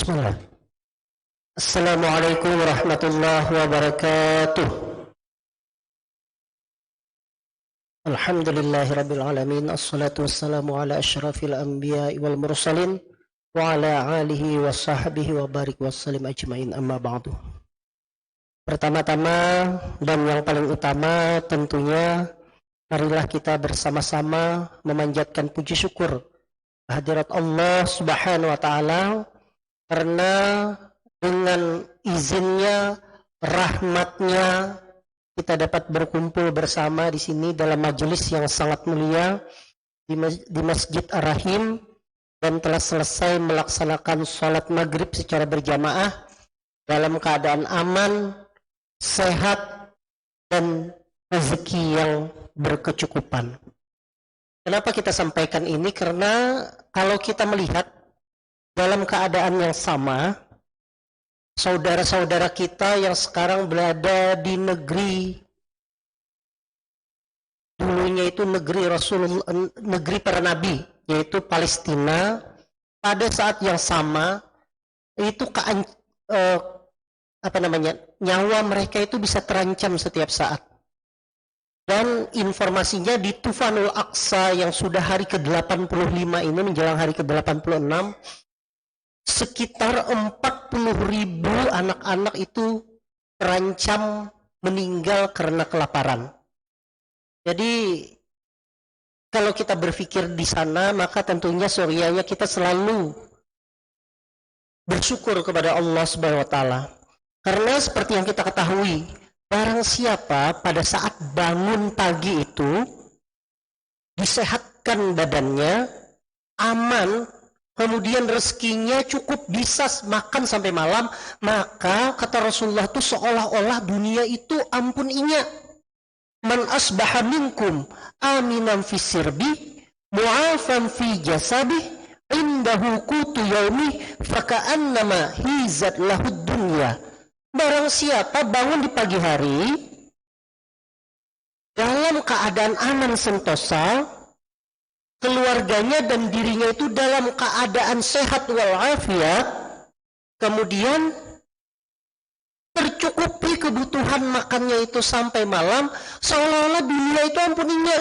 Bismillah. Assalamualaikum warahmatullahi wabarakatuh. Alhamdulillahi rabbil alamin. Assalatu wassalamu ala asyrafil anbiya'i wal mursalin wa ala alihi wa sahbihi wa barik wassalim ajmain, amma ba'du. Pertama-tama dan yang paling utama tentunya marilah kita bersama-sama memanjatkan puji syukur hadirat Allah Subhanahu wa taala, karena dengan izinnya, rahmatnya, kita dapat berkumpul bersama di sini dalam majelis yang sangat mulia di Masjid Ar-Rahim, dan telah selesai melaksanakan sholat maghrib secara berjamaah dalam keadaan aman, sehat, dan rezeki yang berkecukupan. Kenapa kita sampaikan ini? Karena kalau kita melihat dalam keadaan yang sama, saudara-saudara kita yang sekarang berada di negeri dulunya itu negeri Rasulullah, negeri para nabi, yaitu Palestina, pada saat yang sama itu nyawa mereka itu bisa terancam setiap saat. Dan informasinya di Tufanul Aqsa yang sudah hari ke-85 ini menjelang hari ke-86, sekitar 40.000 anak-anak itu terancam meninggal karena kelaparan. Jadi kalau kita berpikir di sana, maka tentunya surianya kita selalu bersyukur kepada Allah Subhanahu wa taala. Karena seperti yang kita ketahui, barang siapa pada saat bangun pagi itu disehatkan badannya, aman, kemudian rezekinya cukup bisa makan sampai malam, maka kata Rasulullah itu seolah-olah dunia itu ampun inya. Man asbaha minkum aminan fi sirbi mu'afan fi jasadi indahu qutu yaumi faka'annama hizat lahud dunya. Barang siapa bangun di pagi hari dalam keadaan aman sentosa, keluarganya dan dirinya itu dalam keadaan sehat walafiat, kemudian tercukupi kebutuhan makannya itu sampai malam, seolah-olah dunia itu ampuninya.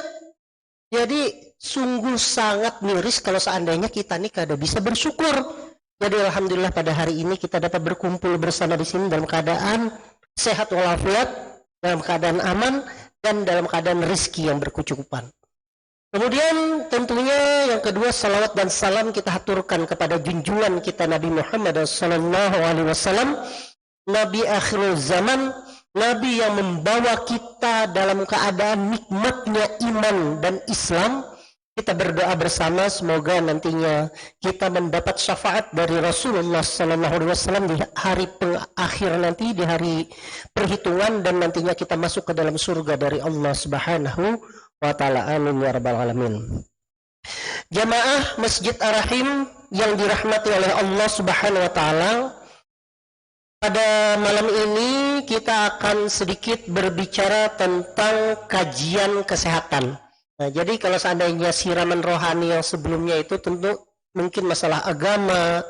Jadi sungguh sangat miris kalau seandainya kita nih kada bisa bersyukur. Jadi alhamdulillah pada hari ini kita dapat berkumpul bersama di sini dalam keadaan sehat walafiat, dalam keadaan aman, dan dalam keadaan rezeki yang berkecukupan. Kemudian tentunya yang kedua, salawat dan salam kita haturkan kepada junjungan kita Nabi Muhammad SAW, Nabi akhir zaman, Nabi yang membawa kita dalam keadaan nikmatnya iman dan Islam. Kita berdoa bersama semoga nantinya kita mendapat syafaat dari Rasulullah SAW di hari akhir nanti, di hari perhitungan, dan nantinya kita masuk ke dalam surga dari Allah Subhanahu wa ta'ala. Amin ya rabbal alamin. Jamaah Masjid Ar-Rahim yang dirahmati oleh Allah Subhanahu wa ta'ala, pada malam ini kita akan sedikit berbicara tentang kajian kesehatan. Nah, jadi kalau seandainya siraman rohani yang sebelumnya itu tentu mungkin masalah agama,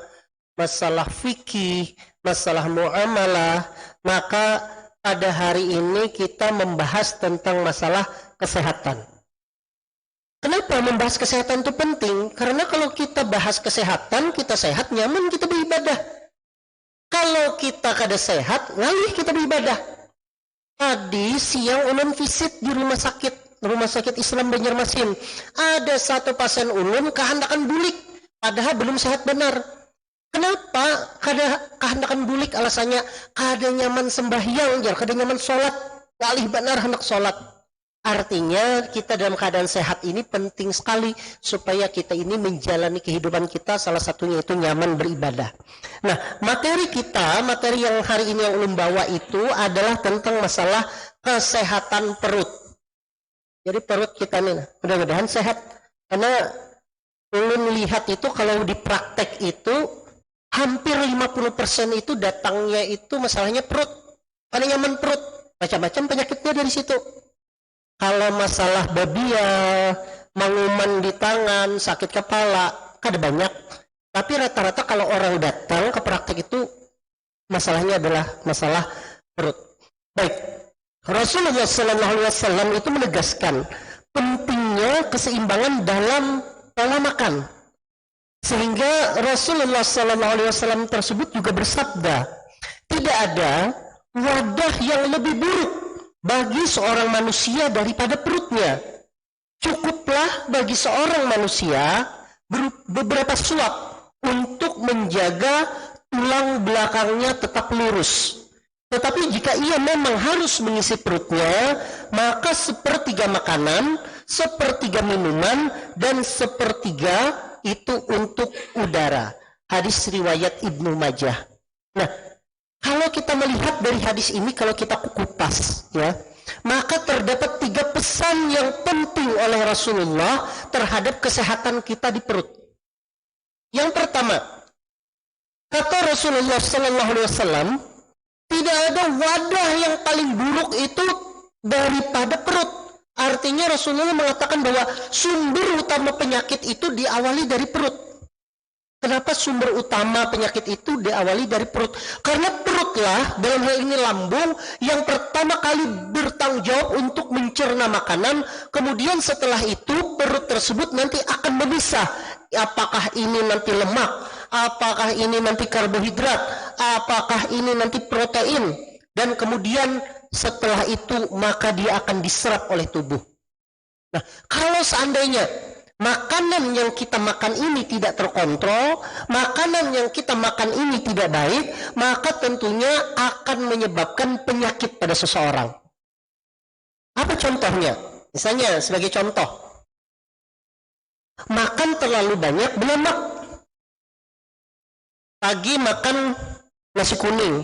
masalah fikih, masalah muamalah, maka pada hari ini kita membahas tentang masalah kesehatan. Kenapa membahas kesehatan itu penting? Karena kalau kita bahas kesehatan, kita sehat, nyaman, kita beribadah. Kalau kita kada sehat, ngalih kita beribadah. Tadi siang ulun visit di rumah sakit Islam Banjarmasin. Ada satu pasien ulun kehandakan bulik, padahal belum sehat benar. Kenapa kehandakan bulik? Alasannya kada nyaman sembahyang, kada nyaman sholat, ngalih benar hendak sholat. Artinya kita dalam keadaan sehat ini penting sekali supaya kita ini menjalani kehidupan kita, salah satunya itu nyaman beribadah. Nah, materi yang hari ini yang ulun bawa itu adalah tentang masalah kesehatan perut. Jadi perut kita ini mudah-mudahan sehat, karena ulun lihat itu kalau di praktek itu hampir 50% itu datangnya itu masalahnya perut, kada nyaman perut, macam-macam penyakitnya dari situ. Kalau masalah babia, manguman di tangan, sakit kepala, kada banyak. Tapi rata-rata kalau orang datang ke praktek itu masalahnya adalah masalah perut. Baik, Rasulullah SAW itu menegaskan pentingnya keseimbangan dalam pola makan, sehingga Rasulullah SAW tersebut juga bersabda, tidak ada wadah yang lebih buruk bagi seorang manusia daripada perutnya. Cukuplah bagi seorang manusia beberapa suap untuk menjaga tulang belakangnya tetap lurus. Tetapi jika ia memang harus mengisi perutnya, maka sepertiga makanan, sepertiga minuman, dan sepertiga itu untuk udara. Hadis riwayat Ibnu Majah. Nah, kalau kita melihat dari hadis ini, kalau kita kupas, ya, maka terdapat 3 pesan yang penting oleh Rasulullah terhadap kesehatan kita di perut. Yang pertama, kata Rasulullah SAW, tidak ada wadah yang paling buruk itu daripada perut. Artinya Rasulullah mengatakan bahwa sumber utama penyakit itu diawali dari perut. Kenapa sumber utama penyakit itu diawali dari perut? Karena perutlah, dalam hal ini lambung, yang pertama kali bertanggung jawab untuk mencerna makanan. Kemudian setelah itu perut tersebut nanti akan memisah. Apakah ini nanti lemak? Apakah ini nanti karbohidrat? Apakah ini nanti protein? Dan kemudian setelah itu maka dia akan diserap oleh tubuh. Nah, kalau seandainya makanan yang kita makan ini tidak terkontrol, makanan yang kita makan ini tidak baik, maka tentunya akan menyebabkan penyakit pada seseorang. Apa contohnya? Misalnya sebagai contoh, makan terlalu banyak berlemak. Pagi makan nasi kuning.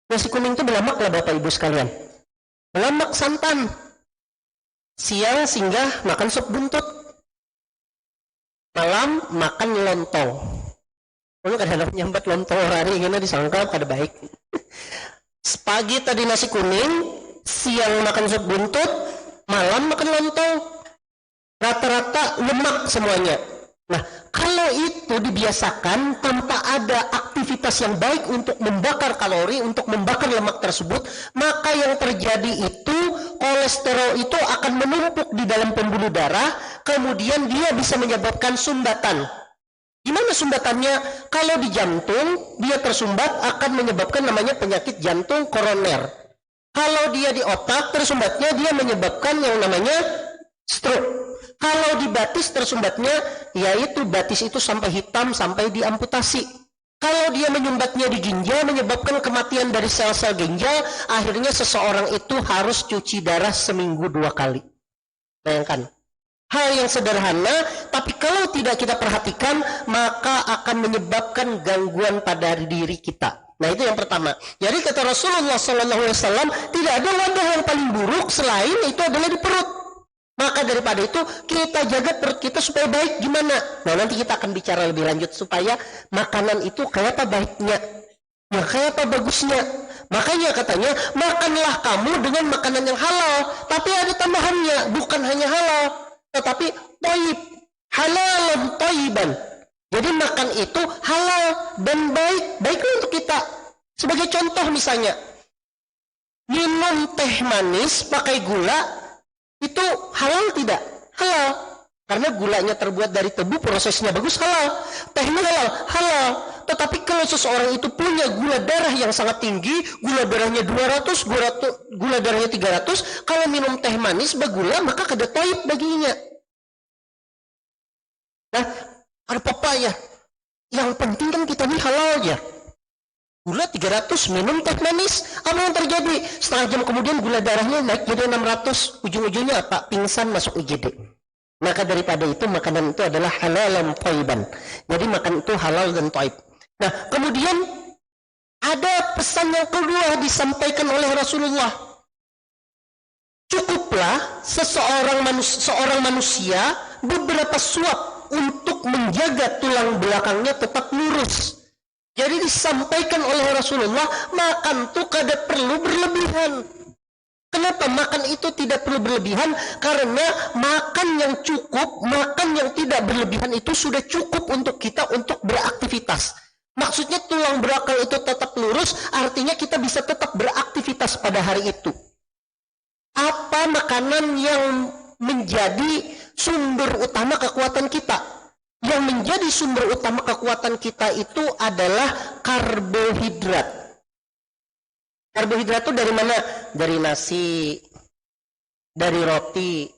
Nasi kuning itu berlemak lah Bapak Ibu sekalian. Berlemak santan. Siang singgah makan sop buntut. Malam makan lontong. Lalu kadang-kadang nyambat lontong hari ini disangka kada baik. Pagi tadi nasi kuning, siang makan sop buntut, malam makan lontong. Rata-rata lemak semuanya. Nah, kalau itu dibiasakan tanpa ada aktivitas yang baik untuk membakar kalori, untuk membakar lemak tersebut, maka yang terjadi itu kolesterol itu akan menumpuk di dalam pembuluh darah, kemudian dia bisa menyebabkan sumbatan. Gimana sumbatannya? Kalau di jantung, dia tersumbat akan menyebabkan namanya penyakit jantung koroner. Kalau dia di otak, tersumbatnya dia menyebabkan yang namanya stroke. Kalau di batis tersumbatnya, yaitu batis itu sampai hitam, sampai diamputasi. Kalau dia menyumbatnya di ginjal, menyebabkan kematian dari sel-sel ginjal, akhirnya seseorang itu harus cuci darah seminggu 2 kali. Bayangkan. Hal yang sederhana, tapi kalau tidak kita perhatikan, maka akan menyebabkan gangguan pada diri kita. Nah, itu yang pertama. Jadi kata Rasulullah SAW, tidak ada wadah yang paling buruk selain itu adalah di perut. Maka daripada itu kita jaga perut kita supaya baik. Gimana? Nah, nanti kita akan bicara lebih lanjut supaya makanan itu kayak apa baiknya, ya kayak apa bagusnya. Makanya katanya makanlah kamu dengan makanan yang halal. Tapi ada tambahannya, bukan hanya halal, tetapi thayyib, halalan thayyiban. Jadi makan itu halal dan baik, baiklah untuk kita. Sebagai contoh misalnya, minum teh manis pakai gula, itu halal tidak? Halal. Karena gulanya terbuat dari tebu, prosesnya bagus, halal. Tehnya halal, halal. Tetapi kalau seseorang itu punya gula darah yang sangat tinggi, gula darahnya 200, gula darahnya 300, kalau minum teh manis bergula, maka kada taib baginya. Nah, ada papaya. Yang penting kan kita ini halal ya. Gula 300, minum teh manis, apa yang terjadi? Setengah jam kemudian gula darahnya naik jadi 600, ujung-ujungnya apa? Pingsan masuk IGD. Maka daripada itu makanan itu adalah halal dan thayyiban. Jadi makan itu halal dan thayyib. Nah, kemudian ada pesan yang kedua disampaikan oleh Rasulullah. Cukuplah seorang manusia beberapa suap untuk menjaga tulang belakangnya tetap lurus. Jadi disampaikan oleh Rasulullah, makan tuh kada perlu berlebihan. Kenapa makan itu tidak perlu berlebihan? Karena makan yang cukup, makan yang tidak berlebihan itu sudah cukup untuk kita untuk beraktivitas. Maksudnya tulang belakang itu tetap lurus, artinya kita bisa tetap beraktivitas pada hari itu. Apa makanan yang menjadi sumber utama kekuatan kita? Yang menjadi sumber utama kekuatan kita itu adalah karbohidrat. Karbohidrat itu dari mana? Dari nasi, dari roti,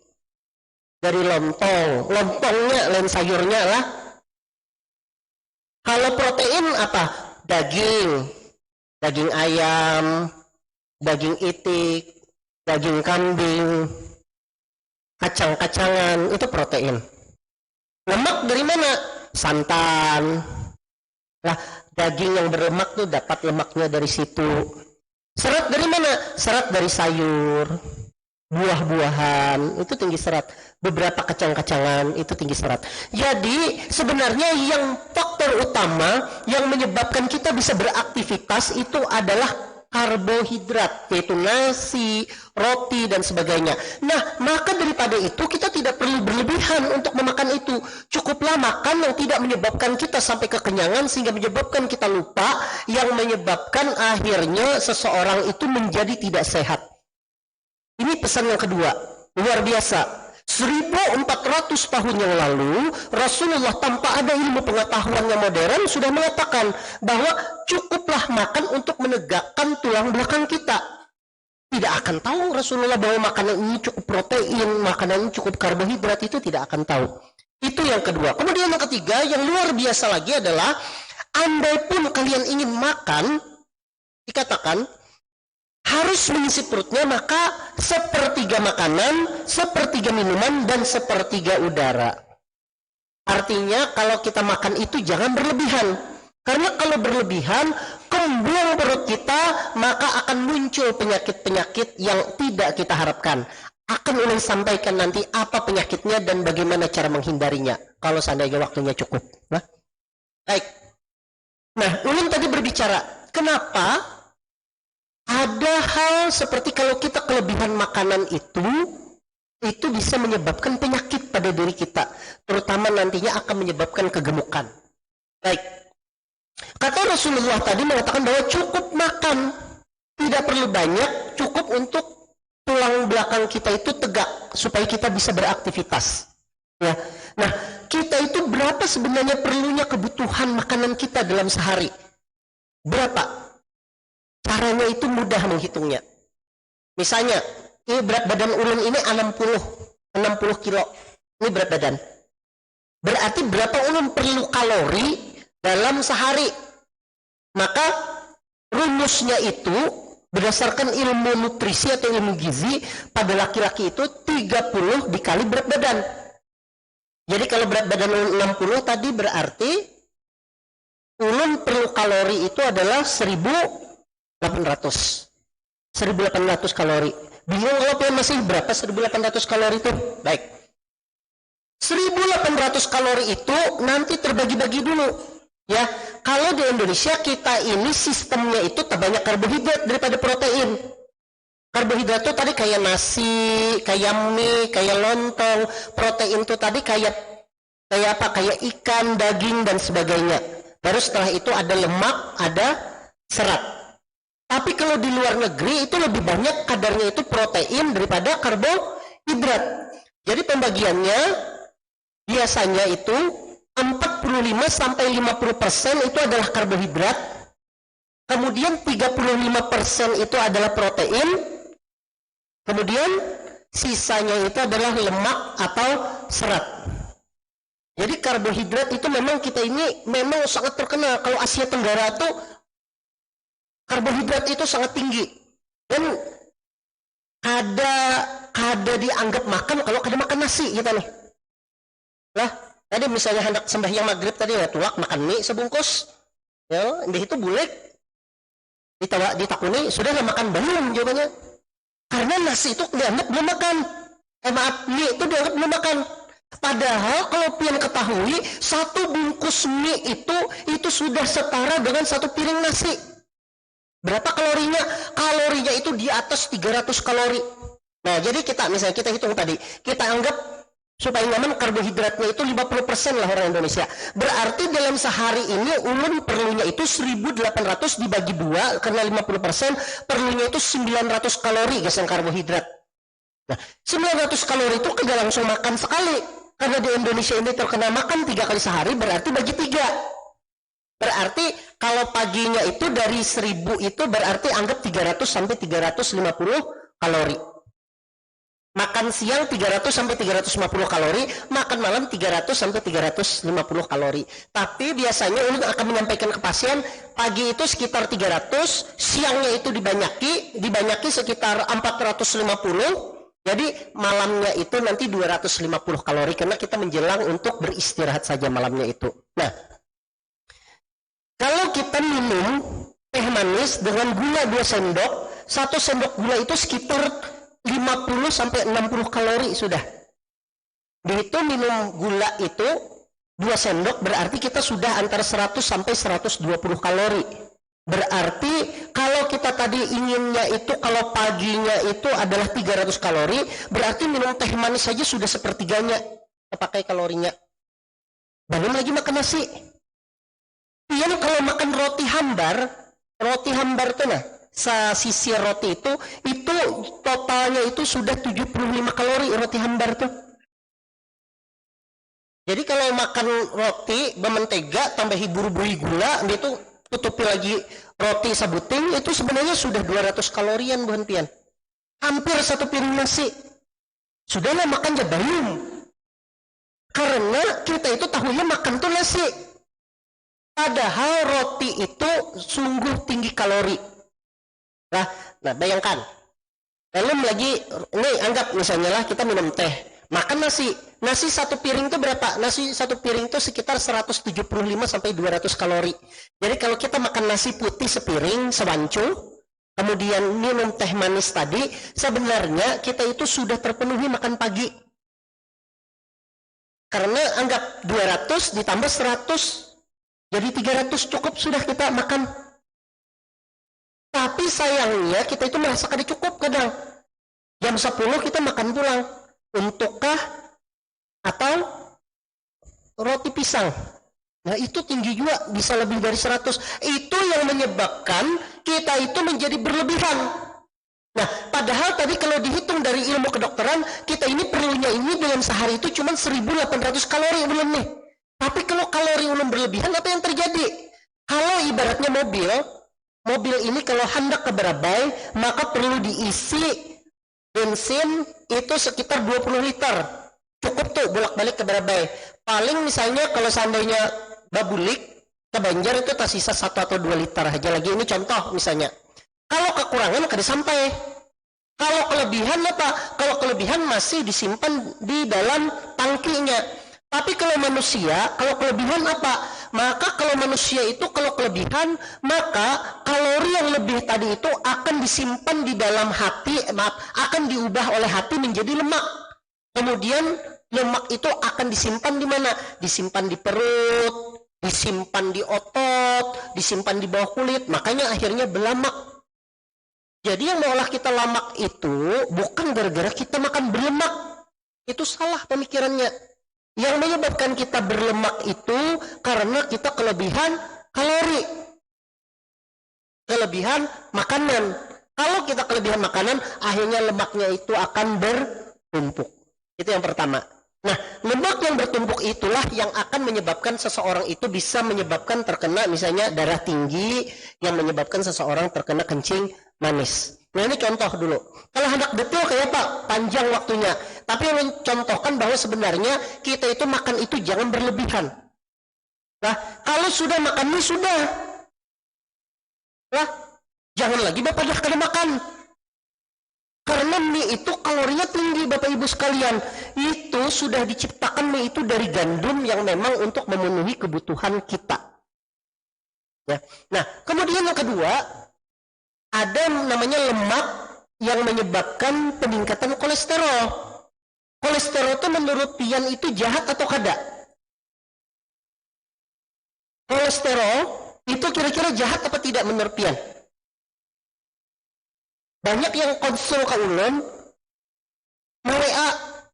dari lontong. Lontongnya, lain sayurnya lah. Kalau protein apa? Daging, daging ayam, daging itik, daging kambing, kacang-kacangan, itu protein. Lemak dari mana? Santan. Lah, daging yang berlemak tuh dapat lemaknya dari situ. Serat dari mana? Serat dari sayur, buah-buahan, itu tinggi serat. Beberapa kacang-kacangan, itu tinggi serat. Jadi, sebenarnya yang faktor utama yang menyebabkan kita bisa beraktivitas itu adalah karbohidrat, yaitu nasi, roti, dan sebagainya. Nah, maka daripada itu kita tidak perlu berlebihan untuk memakan itu. Cukuplah makan yang tidak menyebabkan kita sampai kekenyangan sehingga menyebabkan kita lupa, yang menyebabkan akhirnya seseorang itu menjadi tidak sehat. Ini pesan yang kedua, luar biasa. 1400 tahun yang lalu, Rasulullah tanpa ada ilmu pengetahuan yang modern sudah mengatakan bahwa cukuplah makan untuk menegakkan tulang belakang kita. Tidak akan tahu Rasulullah bahwa makanan ini cukup protein, makanan ini cukup karbohidrat, itu tidak akan tahu. Itu yang kedua. Kemudian yang ketiga, yang luar biasa lagi adalah, andai pun kalian ingin makan, dikatakan, harus mengisi perutnya, maka sepertiga makanan, sepertiga minuman, dan sepertiga udara. Artinya kalau kita makan itu jangan berlebihan. Karena kalau berlebihan, kembung perut kita, maka akan muncul penyakit-penyakit yang tidak kita harapkan. Akan Ulun sampaikan nanti apa penyakitnya dan bagaimana cara menghindarinya, kalau seandainya waktunya cukup. Nah, baik. Nah, Ulun tadi berbicara, kenapa ada hal seperti kalau kita kelebihan makanan itu bisa menyebabkan penyakit pada diri kita, terutama nantinya akan menyebabkan kegemukan. Baik, kata Rasulullah tadi mengatakan bahwa cukup makan, tidak perlu banyak, cukup untuk tulang belakang kita itu tegak supaya kita bisa beraktivitas. Ya, nah kita itu berapa sebenarnya perlunya kebutuhan makanan kita dalam sehari? Berapa? Caranya itu mudah menghitungnya. Misalnya, ini berat badan Ulun ini 60 kilo. Ini berat badan. Berarti berapa Ulun perlu kalori dalam sehari? Maka rumusnya itu berdasarkan ilmu nutrisi atau ilmu gizi, pada laki-laki itu 30 dikali berat badan. Jadi kalau berat badan Ulun 60 tadi berarti Ulun perlu kalori itu adalah 1800 kalori. Bingung kalau masih berapa 1800 kalori itu? Baik, 1800 kalori itu nanti terbagi-bagi dulu ya. Kalau di Indonesia kita ini sistemnya itu terbanyak karbohidrat daripada protein. Karbohidrat itu tadi kayak nasi, kayak mie, kayak lontong. Protein itu tadi kayak apa? Kayak ikan, daging, dan sebagainya. Baru setelah itu ada lemak, ada serat. Tapi kalau di luar negeri itu lebih banyak kadarnya itu protein daripada karbohidrat. Jadi pembagiannya biasanya itu 45-50% itu adalah karbohidrat. Kemudian 35% itu adalah protein. Kemudian sisanya itu adalah lemak atau serat. Jadi karbohidrat itu memang kita ini memang sangat terkenal. Kalau Asia Tenggara itu karbohidrat itu sangat tinggi, dan kada dianggap makan kalau kada makan nasi kita nih. Lah, tadi misalnya hendak sembahyang maghrib tadi ya tuak makan mie sebungkus, ya, itu bulik, ditakuni sudah makan belum jawabannya, karena nasi itu dianggap belum makan, mie itu dianggap belum makan. Padahal kalau pian ketahui satu bungkus mie itu sudah setara dengan satu piring nasi. Berapa kalorinya? Kalorinya itu di atas 300 kalori. Nah, jadi misalnya kita hitung tadi, kita anggap supaya nyaman karbohidratnya itu 50% lah orang Indonesia. Berarti dalam sehari ini ulun perlunya itu 1800 dibagi 2 karena 50%, perlunya itu 900 kalori guys yang karbohidrat. Nah, 900 kalori itu kita langsung makan sekali. Karena di Indonesia ini terkena makan 3 kali sehari, berarti bagi 3. Berarti kalau paginya itu dari 1000 itu berarti anggap 300 sampai 350 kalori. Makan siang 300 sampai 350 kalori, makan malam 300 sampai 350 kalori. Tapi biasanya ulun akan menyampaikan ke pasien, pagi itu sekitar 300, siangnya itu dibanyaki sekitar 450. Jadi malamnya itu nanti 250 kalori karena kita menjelang untuk beristirahat saja malamnya itu. Nah, kalau kita minum teh manis dengan gula 2 sendok, 1 sendok gula itu sekitar 50 sampai 60 kalori sudah. Dihitung minum gula itu 2 sendok berarti kita sudah antara 100 sampai 120 kalori. Berarti kalau kita tadi inginnya itu kalau paginya itu adalah 300 kalori, berarti minum teh manis saja sudah sepertiganya terpakai kalorinya. Belum lagi makan nasi. Pian kalau makan roti hambar tuh nah, sisir roti itu totalnya itu sudah 75 kalori roti hambar tuh. Jadi kalau makan roti bermentega tambahi buru-buru gula, dia tuh tutupi lagi roti sabuting itu sebenarnya sudah 200 kalorian bukan pian. Hampir 1 piring nasi. Sudahlah makan aja belum. Karena kita itu tahunya makan tuh nasi. Padahal roti itu sungguh tinggi kalori. Nah bayangkan. Belum lagi, ini anggap misalnya lah kita minum teh. Makan nasi. Nasi 1 piring itu berapa? Nasi 1 piring itu sekitar 175 sampai 200 kalori. Jadi kalau kita makan nasi putih sepiring, sewancung, kemudian minum teh manis tadi, sebenarnya kita itu sudah terpenuhi makan pagi. Karena anggap 200 ditambah 100. Jadi 300 cukup sudah kita makan. Tapi sayangnya kita itu merasa kada cukup kadang. Jam 10 kita makan pulang. Untukkah atau roti pisang. Nah itu tinggi juga, bisa lebih dari 100. Itu yang menyebabkan kita itu menjadi berlebihan. Nah padahal tadi kalau dihitung dari ilmu kedokteran, kita ini perlunya ini dalam sehari itu cuma 1800 kalori belum nih. Tapi kalau kalori ulun berlebihan, apa yang terjadi? Kalau ibaratnya mobil ini kalau hendak ke Barabai, maka perlu diisi bensin itu sekitar 20 liter. Cukup tuh bolak-balik ke Barabai. Paling misalnya kalau seandainya babulik ke Banjar itu tersisa 1 atau 2 liter aja lagi. Ini contoh misalnya. Kalau kekurangan kada sampai. Kalau kelebihan apa? Kalau kelebihan masih disimpan di dalam tangkinya. Tapi kalau manusia, kalau kelebihan apa? Maka kalau manusia itu kalau kelebihan, maka kalori yang lebih tadi itu akan disimpan di dalam hati, akan diubah oleh hati menjadi lemak. Kemudian lemak itu akan disimpan di mana? Disimpan di perut, disimpan di otot, disimpan di bawah kulit. Makanya akhirnya berlemak. Jadi yang mengolah kita lemak itu bukan gara-gara kita makan berlemak. Itu salah pemikirannya. Yang menyebabkan kita berlemak itu karena kita kelebihan kalori, kelebihan makanan. Kalau kita kelebihan makanan, akhirnya lemaknya itu akan bertumpuk. Itu yang pertama. Nah, lemak yang bertumpuk itulah yang akan menyebabkan seseorang itu bisa menyebabkan terkena misalnya darah tinggi, yang menyebabkan seseorang terkena kencing manis. Nah ini contoh dulu. Kalau hendak detail kayak apa? Panjang waktunya. Tapi yang mencontohkan bahwa sebenarnya kita itu makan itu jangan berlebihan. Nah, kalau sudah makan mie sudah. Nah, jangan lagi Bapak dah kena makan. Karena mie itu kalorinya tinggi Bapak Ibu sekalian. Itu sudah diciptakan mie itu dari gandum yang memang untuk memenuhi kebutuhan kita. Ya. Nah, kemudian yang kedua, ada namanya lemak yang menyebabkan peningkatan kolesterol. Kolesterol itu menurut Pian itu jahat atau kada? Kolesterol itu kira-kira jahat apa tidak menurut Pian? banyak yang konsul ke ulun, mawea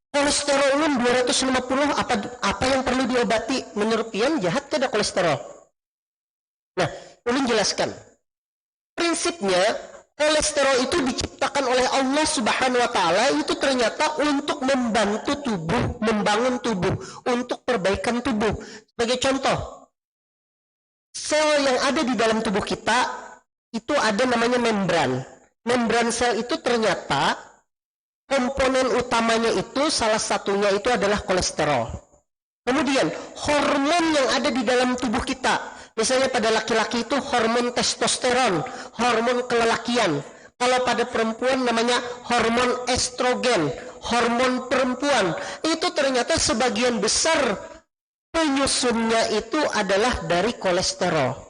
kolesterol ulun 250, apa yang perlu diobati? Menurut pian jahat tidak kolesterol. Nah, ulun jelaskan. Prinsipnya kolesterol itu diciptakan oleh Allah Subhanahu wa taala itu ternyata untuk membantu tubuh, membangun tubuh, untuk perbaikan tubuh. Sebagai contoh, sel yang ada di dalam tubuh kita itu ada namanya membran. Membran sel itu ternyata komponen utamanya itu salah satunya itu adalah kolesterol. Kemudian hormon yang ada di dalam tubuh kita, misalnya pada laki-laki itu hormon testosteron, hormon kelelakian. Kalau pada perempuan namanya hormon estrogen, hormon perempuan. Itu ternyata sebagian besar penyusunnya itu adalah dari kolesterol.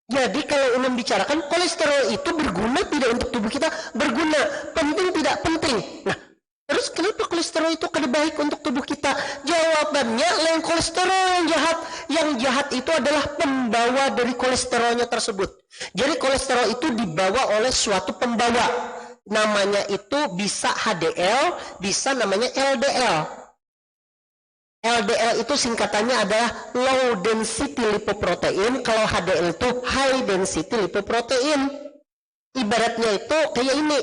Jadi kalau ulun bicarakan kolesterol itu berguna tidak untuk tubuh kita? Berguna. Penting tidak penting. Nah, terus kenapa kolesterol itu kada baik untuk tubuh kita? Jawabannya lain kolesterol yang jahat. Yang jahat itu adalah pembawa dari kolesterolnya tersebut. Jadi kolesterol itu dibawa oleh suatu pembawa. Namanya itu bisa HDL, bisa namanya LDL. LDL itu singkatannya adalah low density lipoprotein. Kalau HDL itu high density lipoprotein. Ibaratnya itu kayak ini.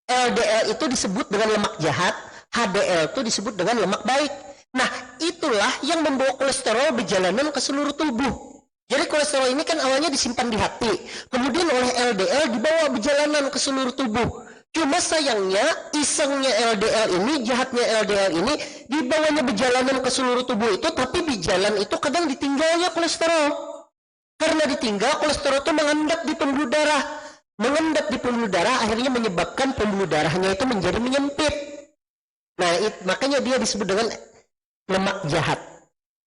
LDL itu disebut dengan lemak jahat, HDL itu disebut dengan lemak baik. Nah, itulah yang membawa kolesterol berjalanan ke seluruh tubuh. Jadi kolesterol ini kan awalnya disimpan di hati, kemudian oleh LDL dibawa berjalanan ke seluruh tubuh. Cuma sayangnya, isengnya LDL ini, jahatnya LDL ini, dibawanya berjalanan ke seluruh tubuh itu, tapi di jalan itu kadang ditinggalnya kolesterol. Karena ditinggal, kolesterol itu mengendap di pembuluh darah. Mengendap di pembuluh darah akhirnya menyebabkan pembuluh darahnya itu menjadi menyempit. Nah, makanya dia disebut dengan lemak jahat.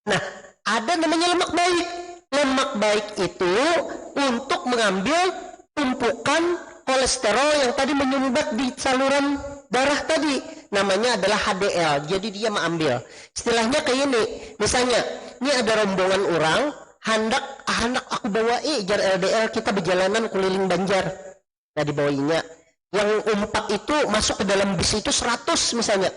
Nah, ada namanya lemak baik. Lemak baik itu untuk mengambil tumpukan kolesterol yang tadi menyumbat di saluran darah tadi. Namanya adalah HDL. Jadi dia mengambil. Istilahnya kayak ini. Misalnya, ini ada rombongan orang, hendak aku bawa jar LDL kita berjalanan keliling Banjar. Nah, dibawainnya. Yang 4 itu masuk ke dalam bis itu 100 misalnya.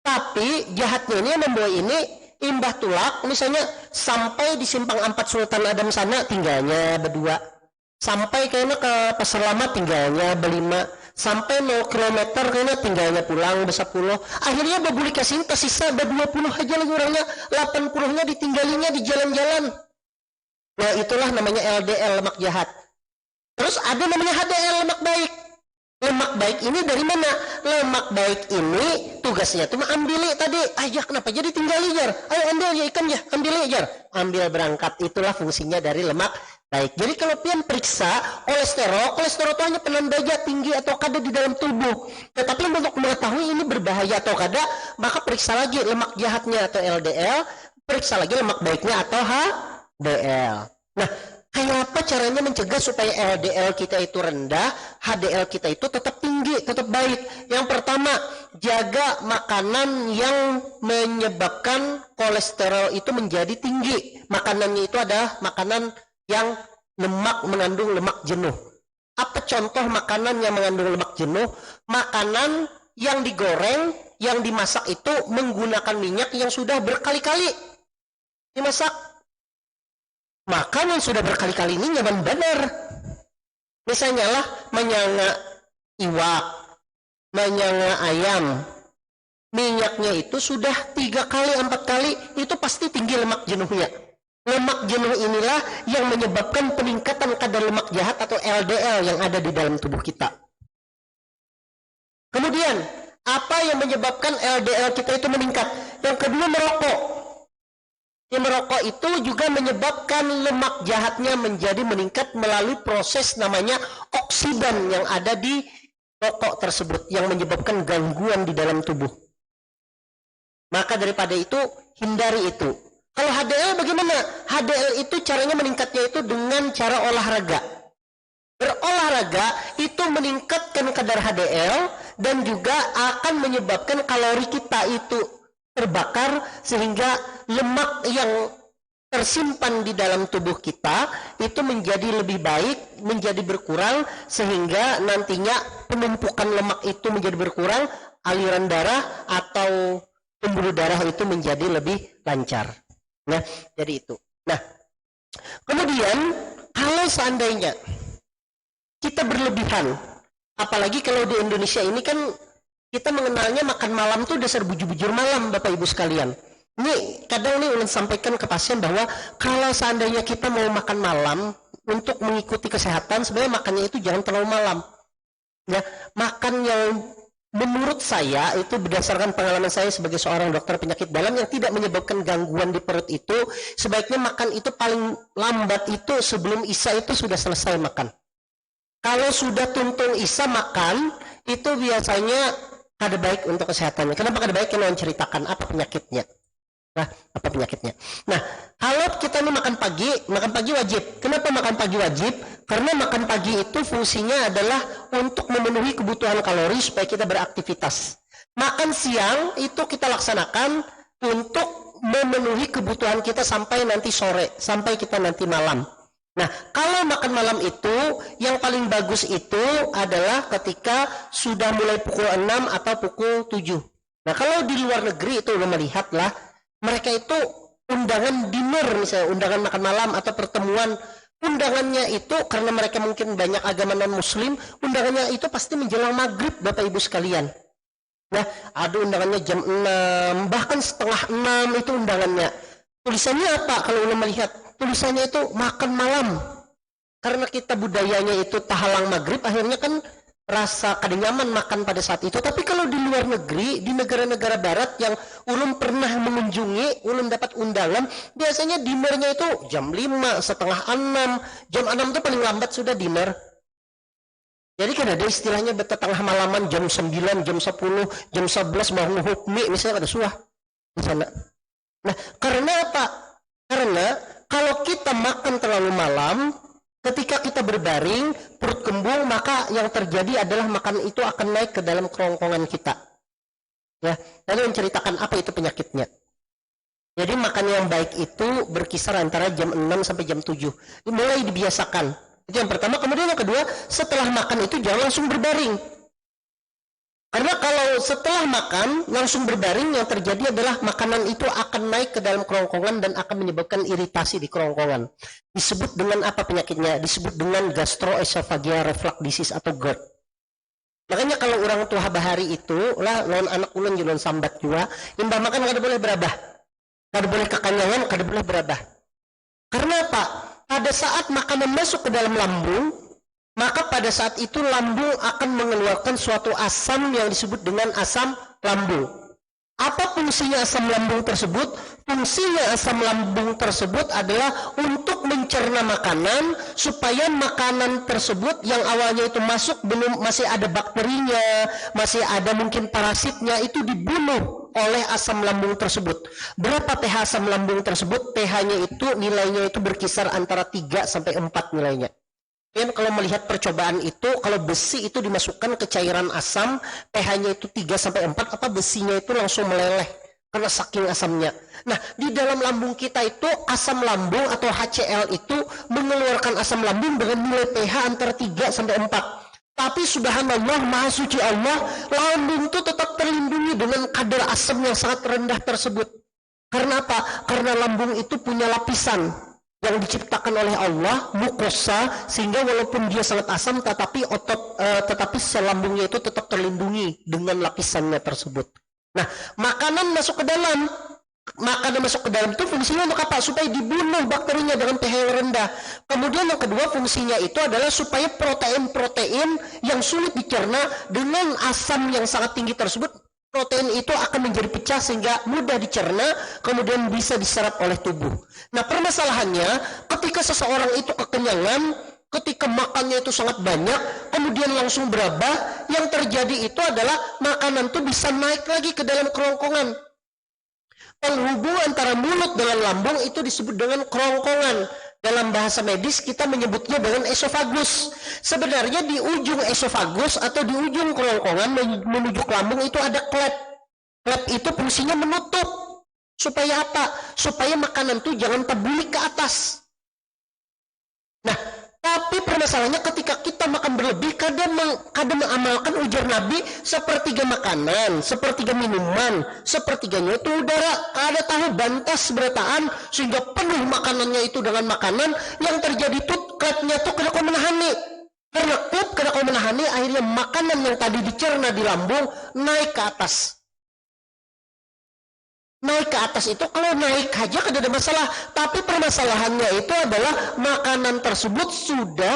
Tapi jahatnya ini yang membawa ini imbah tulak misalnya sampai di simpang 4 Sultan Adam sana tinggalnya berdua. Sampai kayaknya ke Pasar Lama tinggalnya berlima. Sampai 0 km kayaknya tinggalnya pulang ber10. Akhirnya berbuli ke sini tersisa ber20 aja lagi orangnya. 80-nya ditinggalinya di jalan-jalan. Nah, itulah namanya LDL, lemak jahat. Terus ada namanya HDL, lemak baik. Lemak baik ini dari mana? Lemak baik ini tugasnya tuh ambil tadi. Ayah kenapa jadi tinggali jar? Ayo ambil ya ikan ya, ambil jar. Ambil berangkat, itulah fungsinya dari lemak baik. Jadi kalau pian periksa kolesterol itu hanya penandanya tinggi atau kada di dalam tubuh. Tetapi untuk mengetahui ini berbahaya atau kada, maka periksa lagi lemak jahatnya atau LDL, periksa lagi lemak baiknya atau HDL. Nah, kayak apa caranya mencegah supaya LDL kita itu rendah, HDL kita itu tetap tinggi, tetap baik? Yang pertama, jaga makanan yang menyebabkan kolesterol itu menjadi tinggi. Makanannya itu adalah makanan yang mengandung lemak jenuh. Apa contoh makanan yang mengandung lemak jenuh? Makanan yang digoreng, yang dimasak itu menggunakan minyak yang sudah berkali-kali dimasak. Makanan sudah berkali-kali ini nyaman benar. Misalnya lah menyanga iwak, menyanga ayam. Minyaknya itu sudah 3 kali, 4 kali, itu pasti tinggi lemak jenuhnya. Lemak jenuh inilah yang menyebabkan peningkatan kadar lemak jahat atau LDL yang ada di dalam tubuh kita. Kemudian, apa yang menyebabkan LDL kita itu meningkat? Yang kedua, merokok. Yang merokok itu juga menyebabkan lemak jahatnya menjadi meningkat melalui proses namanya oksidan yang ada di rokok tersebut yang menyebabkan gangguan di dalam tubuh. Maka daripada itu, hindari itu. Kalau HDL bagaimana? HDL itu caranya meningkatnya itu dengan cara olahraga. Berolahraga itu meningkatkan kadar HDL dan juga akan menyebabkan kalori kita itu terbakar sehingga lemak yang tersimpan di dalam tubuh kita itu menjadi lebih baik, menjadi berkurang, sehingga nantinya penumpukan lemak itu menjadi berkurang, aliran darah atau pembuluh darah itu menjadi lebih lancar. Nah, jadi itu. Nah, kemudian kalau seandainya kita berlebihan, apalagi kalau di Indonesia ini kan kita mengenalnya makan malam tuh dasar bujur-bujur malam, Bapak Ibu sekalian. Ini kadang nih ulun sampaikan ke pasien bahwa kalau seandainya kita mau makan malam untuk mengikuti kesehatan, sebenarnya makannya itu jangan terlalu malam. Ya, makan yang menurut saya itu berdasarkan pengalaman saya sebagai seorang dokter penyakit dalam yang tidak menyebabkan gangguan di perut itu, sebaiknya makan itu paling lambat itu sebelum Isya itu sudah selesai makan. Kalau sudah tuntung Isya makan, itu biasanya kada baik untuk kesehatannya. Kenapa kada baik? Karena menceritakan apa penyakitnya. Nah, apa penyakitnya? Nah, kalau kita nih makan pagi wajib. Kenapa makan pagi wajib? Karena makan pagi itu fungsinya adalah untuk memenuhi kebutuhan kalori supaya kita beraktivitas. Makan siang itu kita laksanakan untuk memenuhi kebutuhan kita sampai nanti sore, sampai kita nanti malam. Nah, kalau makan malam itu yang paling bagus itu adalah ketika sudah mulai pukul 6 atau pukul 7. Nah, kalau di luar negeri itu udah melihat lah, mereka itu undangan dinner misalnya, undangan makan malam atau pertemuan, undangannya itu karena mereka mungkin banyak agama non muslim, undangannya itu pasti menjelang maghrib, Bapak Ibu sekalian. Nah, ada undangannya jam 6, bahkan setengah 6 itu undangannya. Tulisannya apa kalau udah melihat? Tulisannya itu makan malam. Karena kita budayanya itu tahalang maghrib, akhirnya kan rasa kada nyaman makan pada saat itu. Tapi kalau di luar negeri, di negara-negara barat yang ulun pernah mengunjungi, ulun dapat undangan, biasanya dinernya itu jam 5, setengah 6, jam 6 itu paling lambat sudah dinner. Jadi kan ada istilahnya tengah malaman jam 9, jam 10, jam 11 mau hukmi misalnya ada suah di sana. Nah, karena apa? Karena kalau kita makan terlalu malam, ketika kita berbaring, perut kembung, maka yang terjadi adalah makan itu akan naik ke dalam kerongkongan kita. Ya, lalu menceritakan apa itu penyakitnya. Jadi makan yang baik itu berkisar antara jam 6 sampai jam 7. Mulai dibiasakan. Itu yang pertama. Kemudian yang kedua, setelah makan itu jangan langsung berbaring. Karena kalau setelah makan langsung berbaring, yang terjadi adalah makanan itu akan naik ke dalam kerongkongan dan akan menyebabkan iritasi di kerongkongan. Disebut dengan apa penyakitnya? Disebut dengan gastroesophageal reflux disease atau GERD. Makanya kalau orang tua bahari itu lah lawan anak ulun jualan sambat juga, imbah makan kada boleh berabah, kada boleh kekanyangan, kada boleh berabah. Karena apa? Pada saat makanan masuk ke dalam lambung, maka pada saat itu lambung akan mengeluarkan suatu asam yang disebut dengan asam lambung. Apa fungsinya asam lambung tersebut? Fungsinya asam lambung tersebut adalah untuk mencerna makanan supaya makanan tersebut yang awalnya itu masuk belum masih ada bakterinya, masih ada mungkin parasitnya, itu dibunuh oleh asam lambung tersebut. Berapa pH asam lambung tersebut? pH-nya itu nilainya itu berkisar antara 3 sampai 4 nilainya. Dan kalau melihat percobaan itu, kalau besi itu dimasukkan ke cairan asam, pH-nya itu 3 sampai 4, apa besinya itu langsung meleleh karena saking asamnya. Nah, di dalam lambung kita itu asam lambung atau HCl itu mengeluarkan asam lambung dengan nilai pH antara 3 sampai 4. Tapi subhanallah, maha suci Allah, lambung itu tetap terlindungi dengan kadar asam yang sangat rendah tersebut. Karena apa? Karena lambung itu punya lapisan yang diciptakan oleh Allah, mukosa, sehingga walaupun dia sangat asam tetapi tetapi lambungnya itu tetap terlindungi dengan lapisannya tersebut. Nah, makanan masuk ke dalam itu fungsinya untuk apa? Supaya dibunuh bakterinya dengan pH yang rendah. Kemudian yang kedua fungsinya itu adalah supaya protein-protein yang sulit dicerna dengan asam yang sangat tinggi tersebut, protein itu akan menjadi pecah sehingga mudah dicerna, kemudian bisa diserap oleh tubuh. Nah, permasalahannya ketika seseorang itu kekenyangan, ketika makannya itu sangat banyak, kemudian langsung berabah, yang terjadi itu adalah makanan itu bisa naik lagi ke dalam kerongkongan. Penghubung antara mulut dengan lambung itu disebut dengan kerongkongan. Dalam bahasa medis kita menyebutnya dengan esofagus. Sebenarnya di ujung esofagus atau di ujung kerongkongan menuju ke lambung itu ada klep. Klep itu fungsinya menutup Supaya apa? Supaya makanan itu jangan terbulik ke atas. Nah, tapi permasalahannya ketika kita makan berlebih, kadang mengamalkan ujar Nabi sepertiga makanan, sepertiga minuman, sepertiganya itu udara. Kada tahu bantas berataan sehingga penuh makanannya itu dengan makanan, yang terjadi tuh klepnya tuh kena kau menahani. Karena klep kena kau menahani, akhirnya makanan yang tadi dicerna di lambung naik ke atas. Naik ke atas itu kalau naik aja tidak ada masalah, tapi permasalahannya itu adalah makanan tersebut sudah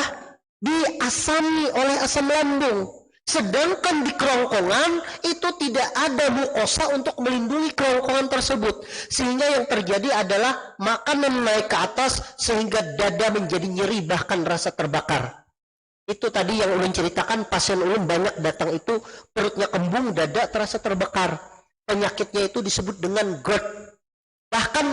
diasami oleh asam lambung, sedangkan di kerongkongan itu tidak ada mukosa untuk melindungi kerongkongan tersebut, sehingga yang terjadi adalah makanan naik ke atas sehingga dada menjadi nyeri bahkan rasa terbakar. Itu tadi yang ulun ceritakan, pasien ulun banyak datang itu perutnya kembung, dada terasa terbakar. Penyakitnya itu disebut dengan GERD. Bahkan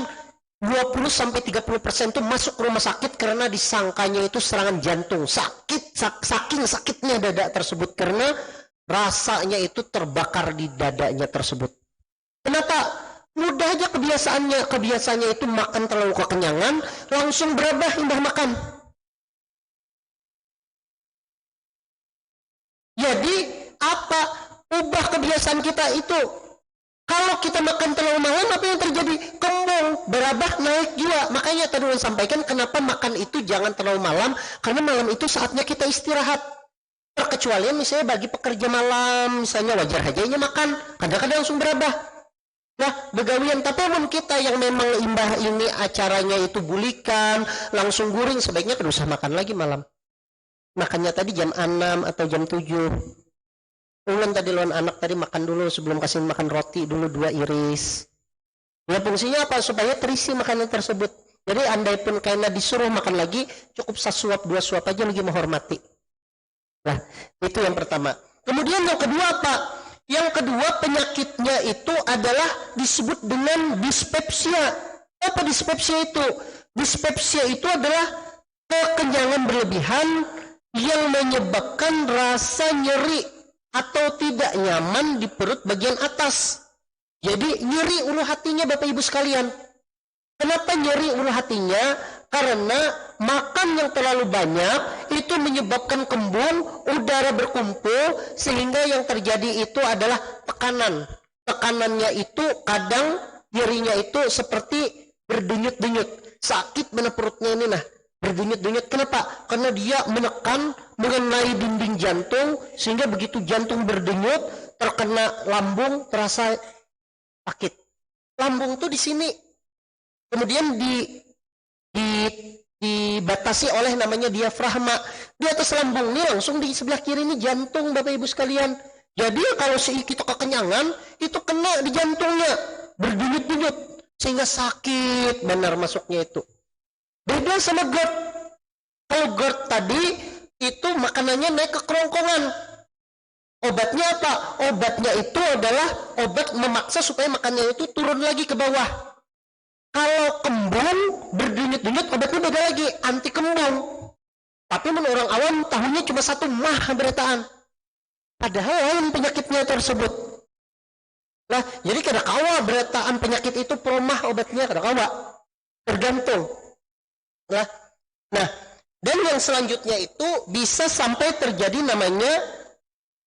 20-30% itu masuk ke rumah sakit karena disangkanya itu serangan jantung. Saking sakitnya dada tersebut karena rasanya itu terbakar di dadanya tersebut. Kenapa? Mudah aja kebiasaannya itu makan terlalu kekenyangan, langsung berubah indah makan. Jadi apa? Ubah kebiasaan kita itu. Kalau kita makan terlalu malam, apa yang terjadi? Kembung, berabah, naik juga. Makanya tadi saya sampaikan kenapa makan itu jangan terlalu malam, karena malam itu saatnya kita istirahat. Terkecuali misalnya bagi pekerja malam, misalnya wajar aja makan, kadang-kadang langsung berabah. Nah, begawian. Tapi umum kita yang memang imbah ini acaranya itu bulikan, langsung guring, sebaiknya tidak usah makan lagi malam. Makannya tadi jam 6 atau jam 7. Ulun tadi lawan anak tadi makan dulu sebelum kasih makan roti dulu 2 iris. Ya fungsinya apa? Supaya terisi makanan tersebut. Jadi andai pun karena disuruh makan lagi, cukup 1 suap 2 suap aja lagi menghormati. Nah, itu yang pertama. Kemudian yang kedua apa? Yang kedua penyakitnya itu adalah disebut dengan dispepsia. Apa dispepsia itu? Dispepsia itu adalah kekenyangan berlebihan yang menyebabkan rasa nyeri atau tidak nyaman di perut bagian atas. Jadi nyeri ulu hatinya Bapak Ibu sekalian. Kenapa nyeri ulu hatinya? Karena makan yang terlalu banyak itu menyebabkan kembung, udara berkumpul, sehingga yang terjadi itu adalah tekanan. Tekanannya itu kadang nyerinya itu seperti berdenyut-denyut. Sakit mana perutnya ini nah. Berdenyut-denyut. Kenapa? Karena dia menekan mengenai dinding jantung, sehingga begitu jantung berdenyut, terkena lambung, terasa sakit. Lambung tuh di sini. Kemudian dibatasi oleh namanya diafragma. Di atas lambung ini langsung di sebelah kiri ini jantung Bapak Ibu sekalian. Jadi kalau kita kekenyangan, itu kena di jantungnya. Berdenyut-denyut. Sehingga sakit benar masuknya itu. Beda sama GERD. Kalau GERD tadi itu makanannya naik ke kerongkongan. Obatnya apa? Obatnya itu adalah obat memaksa supaya makannya itu turun lagi ke bawah. Kalau kembung berdenyut-denyut, obatnya beda lagi, anti kembung. Tapi menurut orang awam tahunya cuma 1 mah berataan. Padahal lain penyakitnya tersebut. Nah, jadi kada kawa berataan penyakit itu promah obatnya kada kawa. Tergantung. Nah, dan yang selanjutnya itu bisa sampai terjadi namanya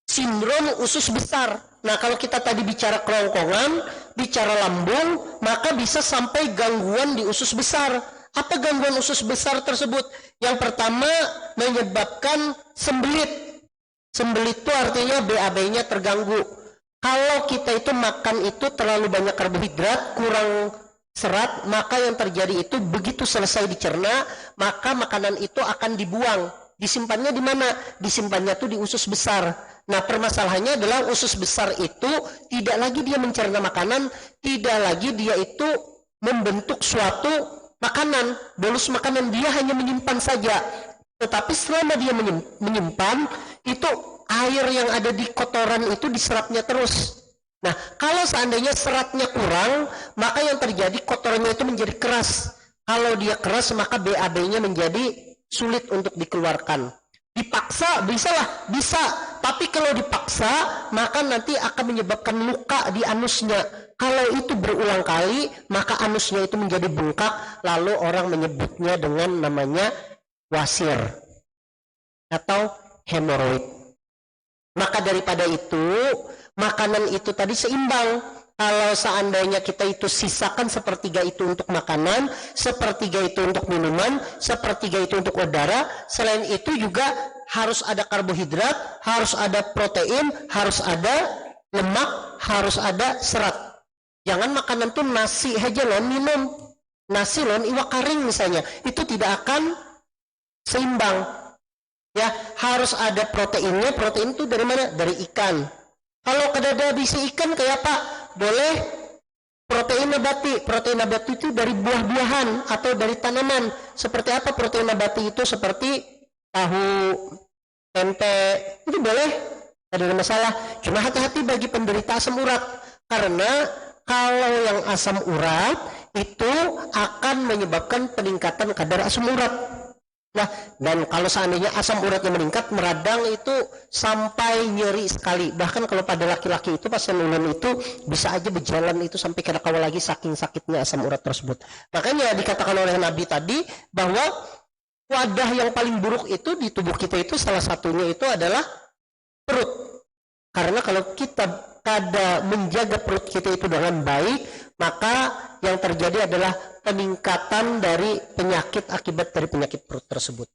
sindrom usus besar. Nah, kalau kita tadi bicara kerongkongan, bicara lambung, maka bisa sampai gangguan di usus besar. Apa gangguan usus besar tersebut? Yang pertama menyebabkan sembelit. Sembelit itu artinya BAB-nya terganggu. Kalau kita itu makan itu terlalu banyak karbohidrat, kurang serat, maka yang terjadi itu begitu selesai dicerna, maka makanan itu akan dibuang. Disimpannya di mana? Disimpannya tuh di usus besar. Nah, permasalahannya adalah usus besar itu tidak lagi dia mencerna makanan, tidak lagi dia itu membentuk suatu makanan, bolus makanan, dia hanya menyimpan saja. Tetapi selama dia menyimpan, itu air yang ada di kotoran itu diserapnya terus. Nah, kalau seandainya seratnya kurang, maka yang terjadi kotorannya itu menjadi keras. Kalau dia keras, maka BAB-nya menjadi sulit untuk dikeluarkan. Dipaksa, bisa. Tapi kalau dipaksa, maka nanti akan menyebabkan luka di anusnya. Kalau itu berulang kali, maka anusnya itu menjadi bengkak, lalu orang menyebutnya dengan namanya wasir atau hemoroid. Maka daripada itu, makanan itu tadi seimbang. Kalau seandainya kita itu sisakan sepertiga itu untuk makanan, sepertiga itu untuk minuman, sepertiga itu untuk udara, selain itu juga harus ada karbohidrat, harus ada protein, harus ada lemak, harus ada serat. Jangan makanan tuh nasi aja loh, minum nasi loh, iwak kering misalnya, itu tidak akan seimbang. Ya, harus ada proteinnya. Protein itu dari mana? Dari ikan. Kalau kadada bisa ikan kayak apa? Boleh protein nabati. Protein nabati itu dari buah-buahan atau dari tanaman. Seperti apa protein nabati itu? Seperti tahu, tempe, itu boleh, tidak ada masalah. Cuma hati-hati bagi penderita asam urat, karena kalau yang asam urat itu akan menyebabkan peningkatan kadar asam urat. Nah, dan kalau seandainya asam uratnya meningkat, meradang itu sampai nyeri sekali. Bahkan kalau pada laki-laki itu pasien ulun itu bisa aja berjalan itu sampai kena kawal lagi saking sakitnya asam urat tersebut. Makanya dikatakan oleh Nabi tadi bahwa wadah yang paling buruk itu di tubuh kita itu salah satunya itu adalah perut. Karena kalau kita kada menjaga perut kita itu dengan baik, maka yang terjadi adalah peningkatan dari penyakit akibat dari penyakit perut tersebut.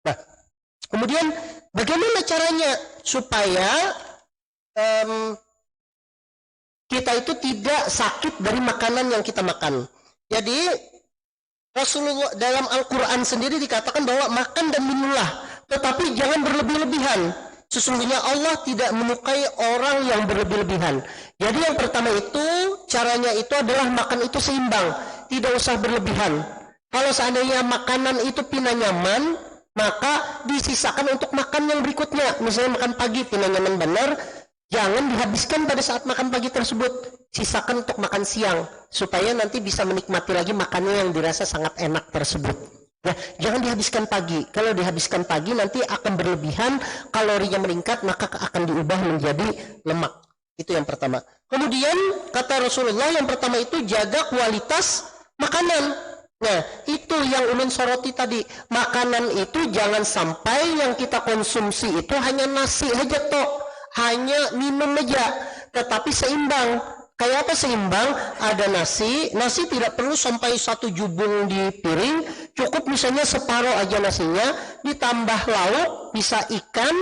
Nah, kemudian bagaimana caranya supaya kita itu tidak sakit dari makanan yang kita makan? Jadi Rasulullah dalam Al-Quran sendiri dikatakan bahwa makan dan minumlah, tetapi jangan berlebih-lebihan. Sesungguhnya Allah tidak menyukai orang yang berlebih-lebihan. Jadi yang pertama itu, caranya itu adalah makan itu seimbang, tidak usah berlebihan. Kalau seandainya makanan itu pina nyaman, maka disisakan untuk makan yang berikutnya. Misalnya makan pagi pina nyaman benar, jangan dihabiskan pada saat makan pagi tersebut. Sisakan untuk makan siang, supaya nanti bisa menikmati lagi makannya yang dirasa sangat enak tersebut. Ya, jangan dihabiskan pagi. Kalau dihabiskan pagi nanti akan berlebihan, kalorinya meningkat, maka akan diubah menjadi lemak. Itu yang pertama. Kemudian kata Rasulullah yang pertama itu jaga kualitas makanan. Nah, itu yang ulun soroti tadi. Makanan itu jangan sampai yang kita konsumsi itu hanya nasi aja toh, hanya minum aja, tetapi seimbang. Kayak apa seimbang? Ada nasi, nasi tidak perlu sampai satu jubung di piring, cukup misalnya separuh aja nasinya, ditambah lauk, bisa ikan,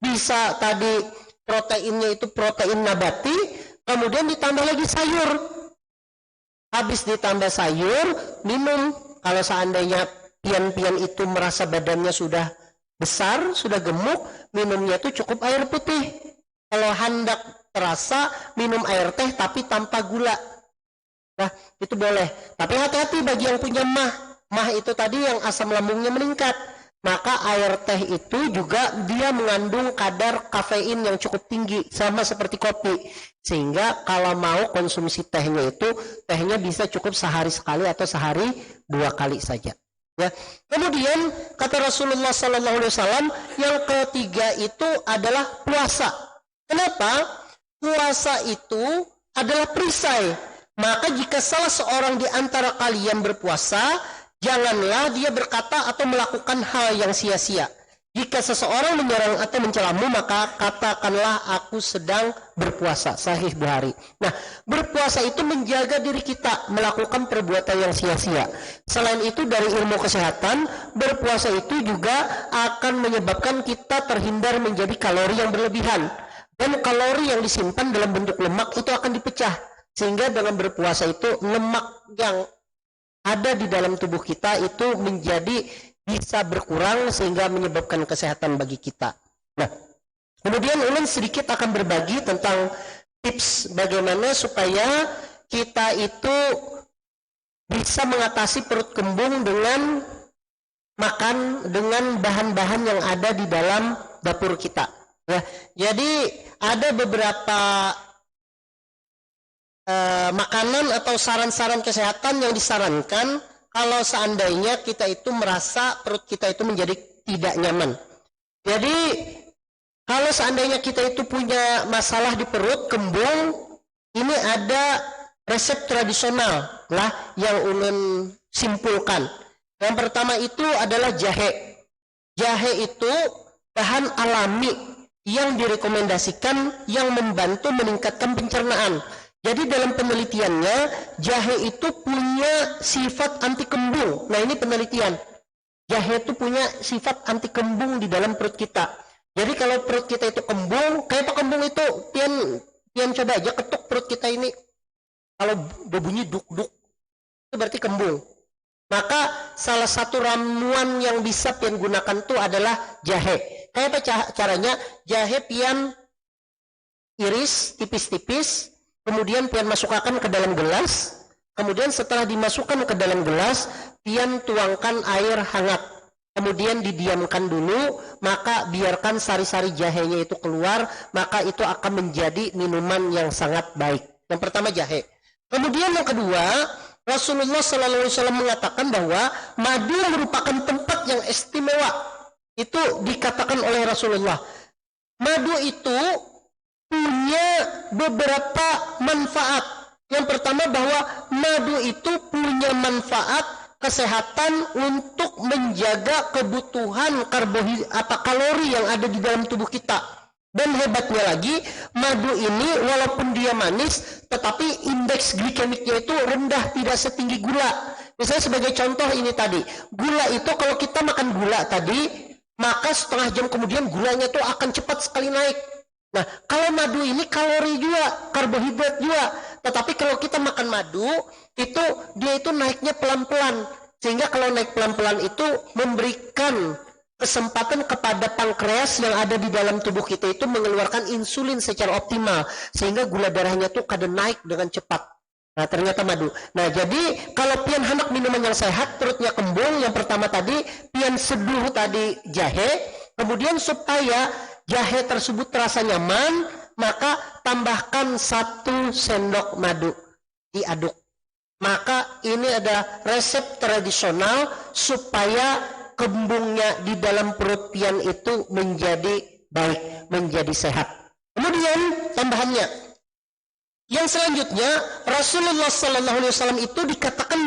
bisa tadi proteinnya itu protein nabati, kemudian ditambah lagi sayur. Habis ditambah sayur, minum. Kalau seandainya pian-pian itu merasa badannya sudah besar, sudah gemuk, minumnya itu cukup air putih. Kalau hendak terasa, minum air teh tapi tanpa gula. Nah, itu boleh. Tapi hati-hati bagi yang punya mah. Mah itu tadi yang asam lambungnya meningkat. Maka air teh itu juga dia mengandung kadar kafein yang cukup tinggi, sama seperti kopi. Sehingga kalau mau konsumsi tehnya itu, tehnya bisa cukup sehari sekali atau sehari 2 kali saja. Ya. Kemudian kata Rasulullah SAW, yang ketiga itu adalah puasa. Kenapa? Puasa itu adalah perisai. Maka jika salah seorang di antara kalian berpuasa, janganlah dia berkata atau melakukan hal yang sia-sia. Jika seseorang menyerang atau mencelamu, maka katakanlah aku sedang berpuasa. Sahih Bukhari. Nah, berpuasa itu menjaga diri kita melakukan perbuatan yang sia-sia. Selain itu dari ilmu kesehatan, berpuasa itu juga akan menyebabkan kita terhindar menjadi kalori yang berlebihan. Dan kalori yang disimpan dalam bentuk lemak itu akan dipecah. Sehingga dengan berpuasa itu lemak yang ada di dalam tubuh kita itu menjadi bisa berkurang sehingga menyebabkan kesehatan bagi kita. Nah, kemudian ulun sedikit akan berbagi tentang tips bagaimana supaya kita itu bisa mengatasi perut kembung dengan makan dengan bahan-bahan yang ada di dalam dapur kita. Ya, jadi ada beberapa makanan atau saran-saran kesehatan yang disarankan kalau seandainya kita itu merasa perut kita itu menjadi tidak nyaman. Jadi kalau seandainya kita itu punya masalah di perut, kembung, ini ada resep tradisional lah yang ulun simpulkan. Yang pertama itu adalah jahe. Jahe itu bahan alami yang direkomendasikan yang membantu meningkatkan pencernaan. Jadi dalam penelitiannya jahe itu punya sifat anti kembung. Nah ini penelitian. Jahe itu punya sifat anti kembung di dalam perut kita. Jadi kalau perut kita itu kembung, kayak apa kembung itu? Pian coba aja ketuk perut kita ini. Kalau berbunyi duk-duk, itu berarti kembung. Maka salah satu ramuan yang bisa pian gunakan itu adalah jahe. Kayak apa caranya? Jahe pian iris tipis-tipis, kemudian pian masukkan ke dalam gelas, kemudian setelah dimasukkan ke dalam gelas, pian tuangkan air hangat. Kemudian didiamkan dulu, maka biarkan sari-sari jahenya itu keluar, maka itu akan menjadi minuman yang sangat baik. Yang pertama jahe. Kemudian yang kedua, Rasulullah SAW mengatakan bahwa madu merupakan tempat yang istimewa. Itu dikatakan oleh Rasulullah. Madu itu punya beberapa manfaat. Yang pertama bahwa madu itu punya manfaat kesehatan untuk menjaga kebutuhan kalori yang ada di dalam tubuh kita. Dan hebatnya lagi, madu ini walaupun dia manis, tetapi indeks glikemiknya itu rendah, tidak setinggi gula. Misalnya sebagai contoh ini tadi, gula itu kalau kita makan gula tadi, maka setengah jam kemudian gulanya itu akan cepat sekali naik. Nah, kalau madu ini kalori juga, karbohidrat juga. Tetapi kalau kita makan madu, itu dia itu naiknya pelan-pelan. Sehingga kalau naik pelan-pelan itu memberikan kesempatan kepada pankreas yang ada di dalam tubuh kita itu mengeluarkan insulin secara optimal. Sehingga gula darahnya itu kadang naik dengan cepat. Nah, ternyata madu. Nah, jadi kalau pian hendak minuman yang sehat, perutnya kembung, yang pertama tadi, pian seduh tadi jahe. Kemudian supaya jahe tersebut terasa nyaman, maka tambahkan 1 sendok madu, diaduk. Maka ini ada resep tradisional supaya kembungnya di dalam perut pian itu menjadi baik, menjadi sehat. Kemudian tambahannya, yang selanjutnya Rasulullah SAW itu dikatakan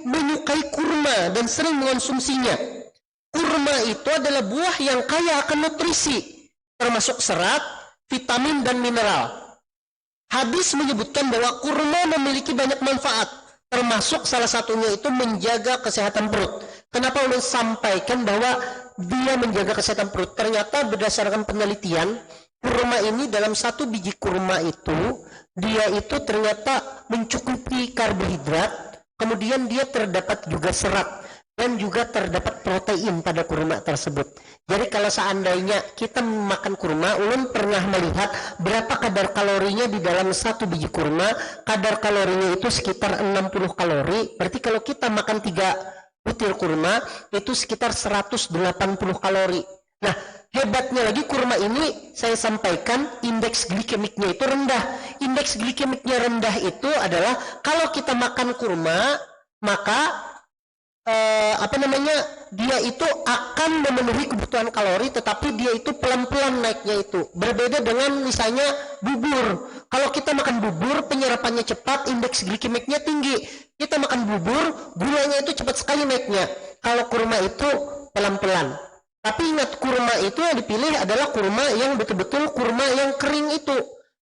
menyukai kurma dan sering mengonsumsinya. Kurma itu adalah buah yang kaya akan nutrisi, termasuk serat, vitamin dan mineral. Hadis menyebutkan bahwa kurma memiliki banyak manfaat, termasuk salah satunya itu menjaga kesehatan perut. Kenapa ulun sampaikan bahwa dia menjaga kesehatan perut? Ternyata berdasarkan penelitian, kurma ini dalam 1 biji kurma itu, dia itu ternyata mencukupi karbohidrat, kemudian dia terdapat juga serat, dan juga terdapat protein pada kurma tersebut. Jadi kalau seandainya kita makan kurma, ulun pernah melihat berapa kadar kalorinya di dalam 1 biji kurma. Kadar kalorinya itu sekitar 60 kalori. Berarti kalau kita makan 3 butir kurma, itu sekitar 180 kalori. Nah, hebatnya lagi kurma ini saya sampaikan indeks glikemiknya itu rendah. Indeks glikemiknya rendah itu adalah kalau kita makan kurma, maka dia itu akan memenuhi kebutuhan kalori, tetapi dia itu pelan-pelan naiknya itu. Berbeda dengan misalnya bubur. Kalau kita makan bubur, penyerapannya cepat, indeks glikemiknya tinggi. Kita makan bubur, gulanya itu cepat sekali naiknya. Kalau kurma itu pelan-pelan. Tapi ingat, kurma itu yang dipilih adalah kurma yang betul-betul kurma yang kering itu.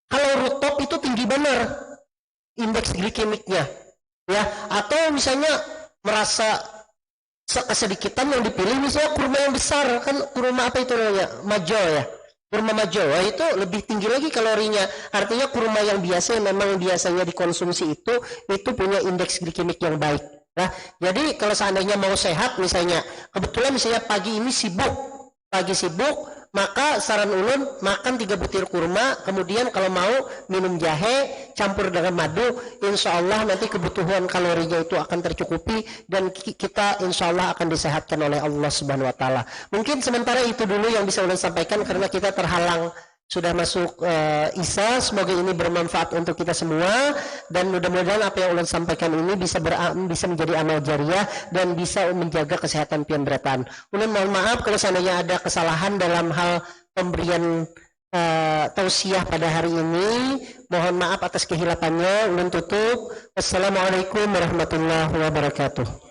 Kalau rutop itu tinggi benar indeks glikemiknya. Ya, atau misalnya merasa kesedikitan yang dipilih misalnya kurma yang besar, kan kurma apa itu namanya? Majo ya. Kurma majo itu lebih tinggi lagi kalorinya. Artinya kurma yang biasa yang memang biasanya dikonsumsi itu punya indeks glikemik yang baik. Nah, jadi kalau seandainya mau sehat misalnya, kebetulan misalnya pagi ini sibuk, maka saran ulun makan 3 butir kurma, kemudian kalau mau minum jahe campur dengan madu, insya Allah nanti kebutuhan kalorinya itu akan tercukupi dan kita insya Allah akan disehatkan oleh Allah Subhanahu Wa Taala. Mungkin sementara itu dulu yang bisa ulun sampaikan karena kita terhalang sudah masuk Isya. Semoga ini bermanfaat untuk kita semua dan mudah-mudahan apa yang ulun sampaikan ini bisa menjadi amal jariah dan bisa menjaga kesehatan pian beratan. Ulun mohon maaf kalau seandainya ada kesalahan dalam hal pemberian tausiah pada hari ini. Mohon maaf atas kehilafannya. Ulun tutup. Wassalamualaikum warahmatullahi wabarakatuh.